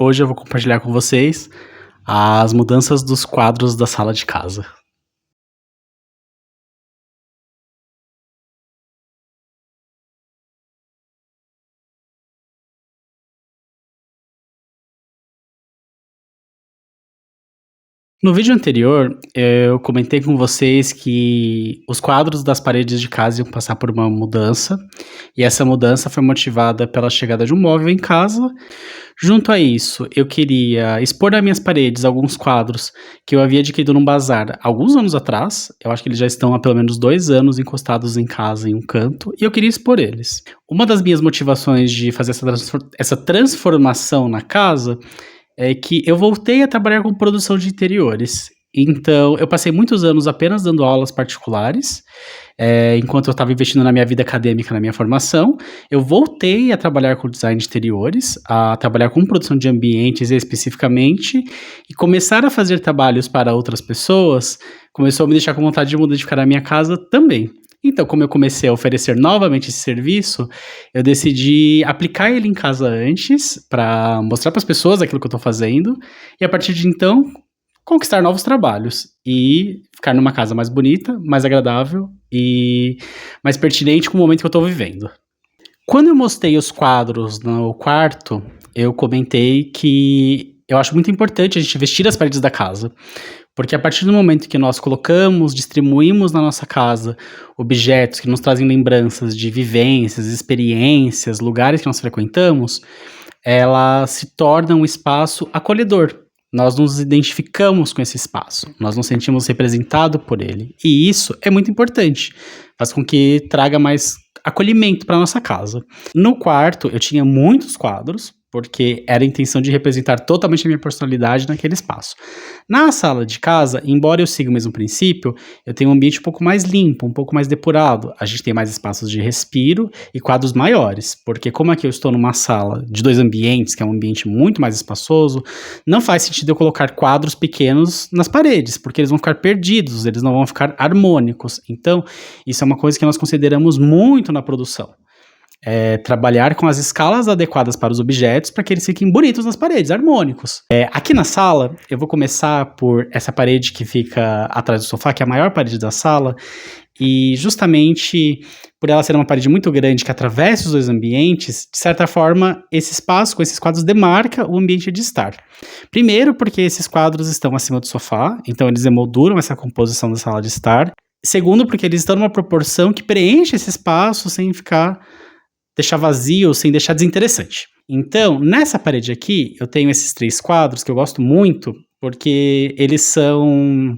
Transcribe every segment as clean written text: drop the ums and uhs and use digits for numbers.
Hoje eu vou compartilhar com vocês as mudanças dos quadros da sala de casa. No vídeo anterior, eu comentei com vocês que os quadros das paredes de casa iam passar por uma mudança, e essa mudança foi motivada pela chegada de um móvel em casa. Junto a isso, eu queria expor nas minhas paredes alguns quadros que eu havia adquirido num bazar alguns anos atrás. Eu acho que eles já estão há pelo menos 2 anos encostados em casa em um canto, e eu queria expor eles. Uma das minhas motivações de fazer essa transformação na casa é que eu voltei a trabalhar com produção de interiores. Então, eu passei muitos anos apenas dando aulas particulares, enquanto eu estava investindo na minha vida acadêmica, na minha formação. Eu voltei a trabalhar com design de interiores, a trabalhar com produção de ambientes especificamente, e começar a fazer trabalhos para outras pessoas começou a me deixar com vontade de modificar a minha casa também. Então, como eu comecei a oferecer novamente esse serviço, eu decidi aplicar ele em casa antes, para mostrar para as pessoas aquilo que eu estou fazendo, e a partir de então, conquistar novos trabalhos e ficar numa casa mais bonita, mais agradável e mais pertinente com o momento que eu estou vivendo. Quando eu mostrei os quadros no quarto, eu comentei que eu acho muito importante a gente vestir as paredes da casa, porque a partir do momento que nós colocamos, distribuímos na nossa casa objetos que nos trazem lembranças de vivências, experiências, lugares que nós frequentamos, ela se torna um espaço acolhedor. Nós nos identificamos com esse espaço, nós nos sentimos representados por ele. E isso é muito importante, faz com que traga mais acolhimento para nossa casa. No quarto, eu tinha muitos quadros, porque era a intenção de representar totalmente a minha personalidade naquele espaço. Na sala de casa, embora eu siga o mesmo princípio, eu tenho um ambiente um pouco mais limpo, um pouco mais depurado. A gente tem mais espaços de respiro e quadros maiores, porque como aqui eu estou numa sala de 2 ambientes, que é um ambiente muito mais espaçoso, não faz sentido eu colocar quadros pequenos nas paredes, porque eles vão ficar perdidos, eles não vão ficar harmônicos. Então, isso é uma coisa que nós consideramos muito na produção. Trabalhar com as escalas adequadas para os objetos para que eles fiquem bonitos nas paredes, harmônicos. Aqui na sala, eu vou começar por essa parede que fica atrás do sofá, que é a maior parede da sala, e justamente por ela ser uma parede muito grande que atravessa os 2 ambientes, de certa forma, esse espaço com esses quadros demarca o ambiente de estar. Primeiro, porque esses quadros estão acima do sofá, então eles emolduram essa composição da sala de estar. Segundo, porque eles estão numa proporção que preenche esse espaço sem deixar vazio, sem deixar desinteressante. Então, nessa parede aqui, eu tenho esses 3 quadros que eu gosto muito, porque eles são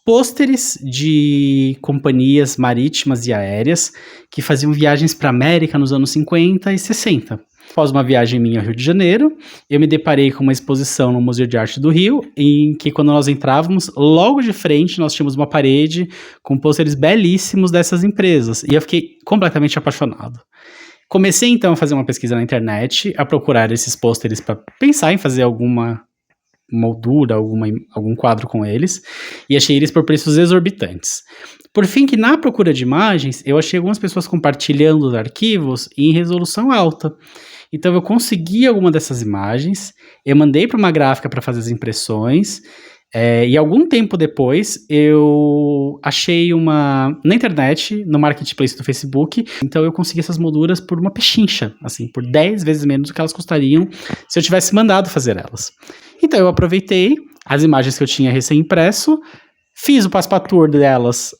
pôsteres de companhias marítimas e aéreas que faziam viagens para a América nos anos 50 e 60. Após uma viagem minha ao Rio de Janeiro, eu me deparei com uma exposição no Museu de Arte do Rio, em que quando nós entrávamos, logo de frente nós tínhamos uma parede com pôsteres belíssimos dessas empresas, e eu fiquei completamente apaixonado. Comecei então a fazer uma pesquisa na internet, a procurar esses pôsteres para pensar em fazer alguma moldura, algum quadro com eles, e achei eles por preços exorbitantes. Por fim, que na procura de imagens, eu achei algumas pessoas compartilhando os arquivos em resolução alta. Então eu consegui alguma dessas imagens, eu mandei para uma gráfica para fazer as impressões, e algum tempo depois eu achei na internet, no marketplace do Facebook, então eu consegui essas molduras por uma pechincha, assim, por 10 vezes menos do que elas custariam se eu tivesse mandado fazer elas. Então eu aproveitei as imagens que eu tinha recém-impresso, fiz o passepartout delas,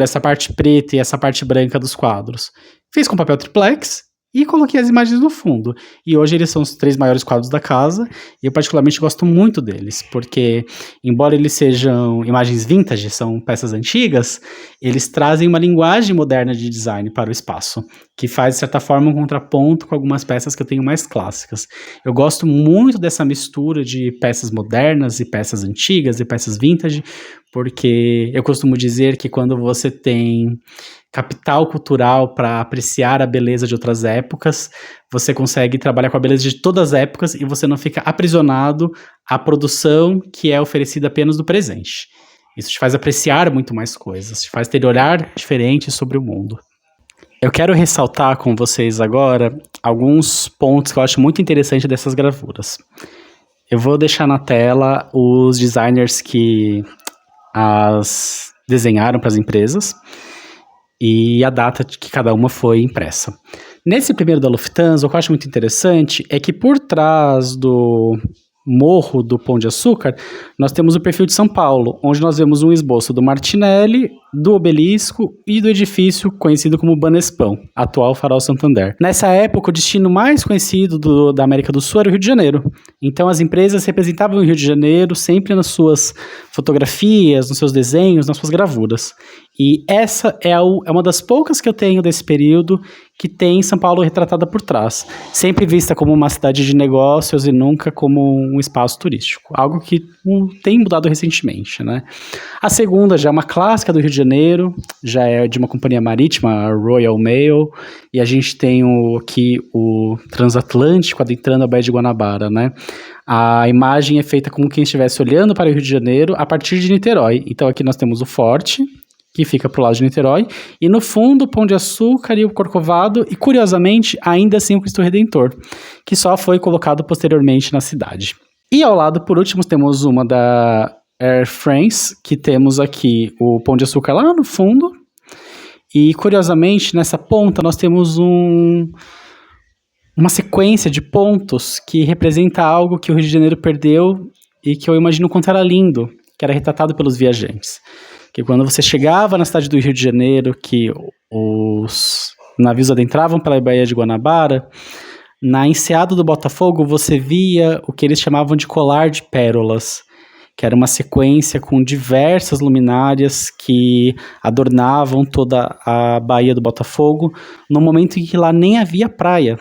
essa parte preta e essa parte branca dos quadros, fiz com papel triplex e coloquei as imagens no fundo. E hoje eles são os 3 maiores quadros da casa, e eu particularmente gosto muito deles, porque embora eles sejam imagens vintage, são peças antigas, eles trazem uma linguagem moderna de design para o espaço, que faz, de certa forma, um contraponto com algumas peças que eu tenho mais clássicas. Eu gosto muito dessa mistura de peças modernas e peças antigas e peças vintage, porque eu costumo dizer que quando você tem capital cultural para apreciar a beleza de outras épocas, você consegue trabalhar com a beleza de todas as épocas e você não fica aprisionado à produção que é oferecida apenas do presente. Isso te faz apreciar muito mais coisas, te faz ter um olhar diferente sobre o mundo. Eu quero ressaltar com vocês agora alguns pontos que eu acho muito interessante dessas gravuras. Eu vou deixar na tela os designers que as desenharam para as empresas e a data que cada uma foi impressa. Nesse primeiro da Lufthansa, o que eu acho muito interessante é que por trás do morro do Pão de Açúcar, nós temos o perfil de São Paulo, onde nós vemos um esboço do Martinelli, do Obelisco e do edifício conhecido como Banespão, atual Farol Santander. Nessa época, o destino mais conhecido da América do Sul era o Rio de Janeiro. Então, as empresas representavam o Rio de Janeiro sempre nas suas fotografias, nos seus desenhos, nas suas gravuras. E essa é uma das poucas que eu tenho desse período que tem São Paulo retratada por trás, sempre vista como uma cidade de negócios e nunca como um espaço turístico, algo que tem mudado recentemente, né? A segunda já é uma clássica do Rio de Janeiro, já é de uma companhia marítima, a Royal Mail, e a gente tem aqui o transatlântico adentrando a Baía de Guanabara, né? A imagem é feita como quem estivesse olhando para o Rio de Janeiro a partir de Niterói. Então aqui nós temos o Forte, que fica pro lado de Niterói, e no fundo o Pão de Açúcar e o Corcovado, e curiosamente, ainda assim o Cristo Redentor, que só foi colocado posteriormente na cidade. E ao lado, por último, temos uma da Air France, que temos aqui o Pão de Açúcar lá no fundo, e curiosamente, nessa ponta, nós temos uma sequência de pontos que representa algo que o Rio de Janeiro perdeu e que eu imagino o quanto era lindo, que era retratado pelos viajantes. Que quando você chegava na cidade do Rio de Janeiro, que os navios adentravam pela Baía de Guanabara, na enseada do Botafogo você via o que eles chamavam de colar de pérolas, que era uma sequência com diversas luminárias que adornavam toda a Baía do Botafogo, no momento em que lá nem havia praia,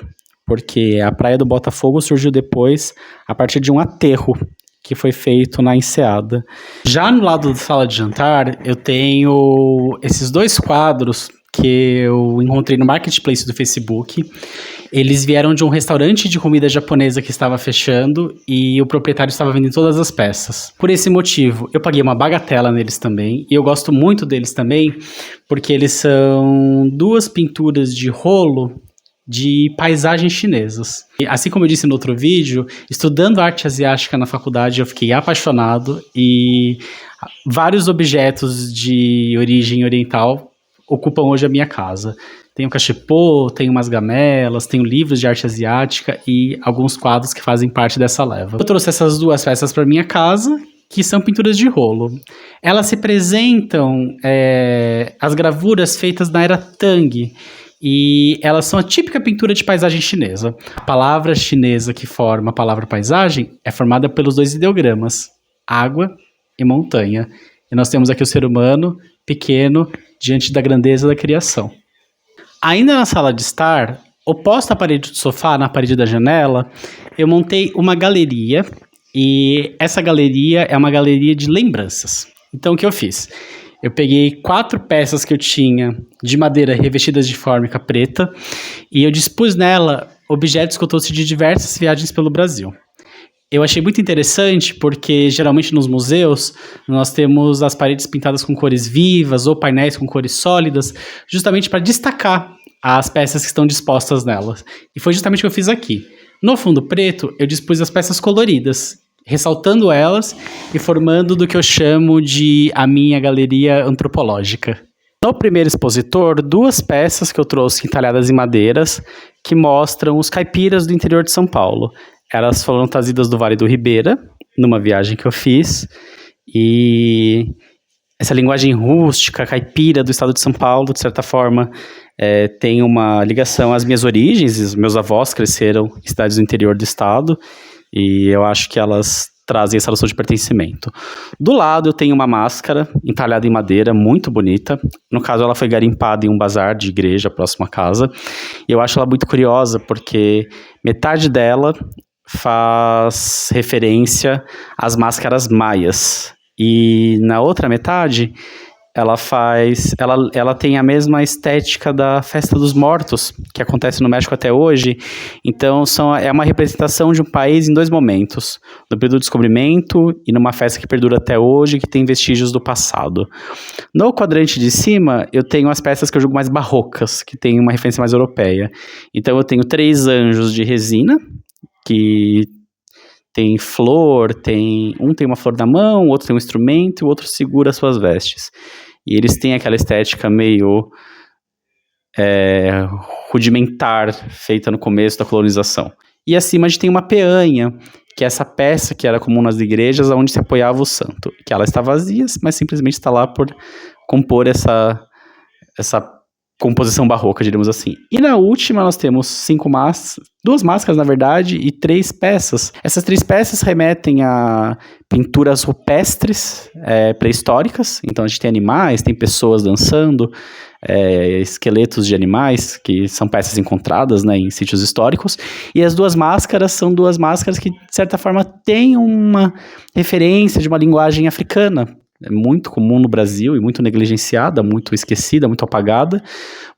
porque a Praia do Botafogo surgiu depois a partir de um aterro que foi feito na enseada. Já no lado da sala de jantar, eu tenho esses dois quadros que eu encontrei no Marketplace do Facebook. Eles vieram de um restaurante de comida japonesa que estava fechando e o proprietário estava vendendo todas as peças. Por esse motivo, eu paguei uma bagatela neles também, e eu gosto muito deles também, porque eles são duas pinturas de rolo de paisagens chinesas. E, assim como eu disse no outro vídeo, estudando arte asiática na faculdade, eu fiquei apaixonado e vários objetos de origem oriental ocupam hoje a minha casa. Tenho cachepô, tenho umas gamelas, tenho livros de arte asiática e alguns quadros que fazem parte dessa leva. Eu trouxe essas duas peças para minha casa, que são pinturas de rolo. Elas representam as gravuras feitas na era Tang, e elas são a típica pintura de paisagem chinesa. A palavra chinesa que forma a palavra paisagem é formada pelos dois ideogramas, água e montanha. E nós temos aqui o ser humano, pequeno, diante da grandeza da criação. Ainda na sala de estar, oposta à parede do sofá, na parede da janela, eu montei uma galeria, e essa galeria é uma galeria de lembranças. Então o que eu fiz? Eu peguei 4 peças que eu tinha de madeira revestidas de fórmica preta e eu dispus nela objetos que eu trouxe de diversas viagens pelo Brasil. Eu achei muito interessante porque geralmente nos museus nós temos as paredes pintadas com cores vivas ou painéis com cores sólidas, justamente para destacar as peças que estão dispostas nelas. E foi justamente o que eu fiz aqui. No fundo preto, eu dispus as peças coloridas, ressaltando elas e formando do que eu chamo de a minha galeria antropológica. No primeiro expositor, 2 peças que eu trouxe entalhadas em madeiras que mostram os caipiras do interior de São Paulo. Elas foram trazidas do Vale do Ribeira, numa viagem que eu fiz, e essa linguagem rústica, caipira do estado de São Paulo, de certa forma, tem uma ligação às minhas origens. Os meus avós cresceram em cidades do interior do estado, e eu acho que elas trazem essa noção de pertencimento. Do lado eu tenho uma máscara entalhada em madeira, muito bonita. No caso, ela foi garimpada em um bazar de igreja próximo à casa. E eu acho ela muito curiosa, porque metade dela faz referência às máscaras maias. E na outra metade, ela tem a mesma estética da Festa dos Mortos, que acontece no México até hoje. Então, é uma representação de um país em dois momentos: no período do descobrimento e numa festa que perdura até hoje, que tem vestígios do passado. No quadrante de cima, eu tenho as peças que eu julgo mais barrocas, que tem uma referência mais europeia. Então, eu tenho 3 anjos de resina, que tem flor, um tem uma flor na mão, o outro tem um instrumento e o outro segura as suas vestes. E eles têm aquela estética meio rudimentar, feita no começo da colonização. E acima a gente tem uma peanha, que é essa peça que era comum nas igrejas, onde se apoiava o santo. Que ela está vazia, mas simplesmente está lá por compor essa composição barroca, diríamos assim. E na última nós temos 2 máscaras, na verdade, e 3 peças. Essas 3 peças remetem a pinturas rupestres pré-históricas. Então a gente tem animais, tem pessoas dançando, esqueletos de animais, que são peças encontradas, né, em sítios históricos. E as 2 máscaras são 2 máscaras que, de certa forma, têm uma referência de uma linguagem africana. É muito comum no Brasil e muito negligenciada, muito esquecida, muito apagada,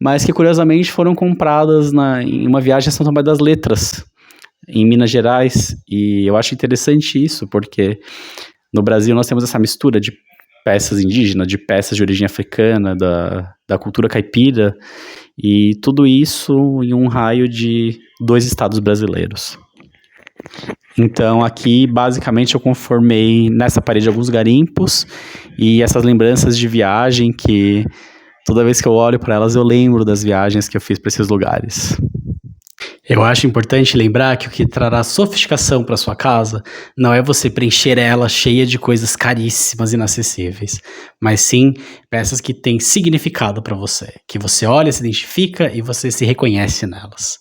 mas que curiosamente foram compradas em uma viagem a São Tomé das Letras, em Minas Gerais. E eu acho interessante isso, porque no Brasil nós temos essa mistura de peças indígenas, de peças de origem africana, da cultura caipira, e tudo isso em um raio de 2 estados brasileiros. Então aqui basicamente eu conformei nessa parede alguns garimpos e essas lembranças de viagem que toda vez que eu olho para elas eu lembro das viagens que eu fiz para esses lugares. Eu acho importante lembrar que o que trará sofisticação para sua casa não é você preencher ela cheia de coisas caríssimas e inacessíveis, mas sim peças que têm significado para você, que você olha, se identifica e você se reconhece nelas.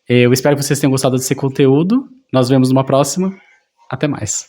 Eu espero que vocês tenham gostado desse conteúdo. Nós vemos numa próxima. Até mais.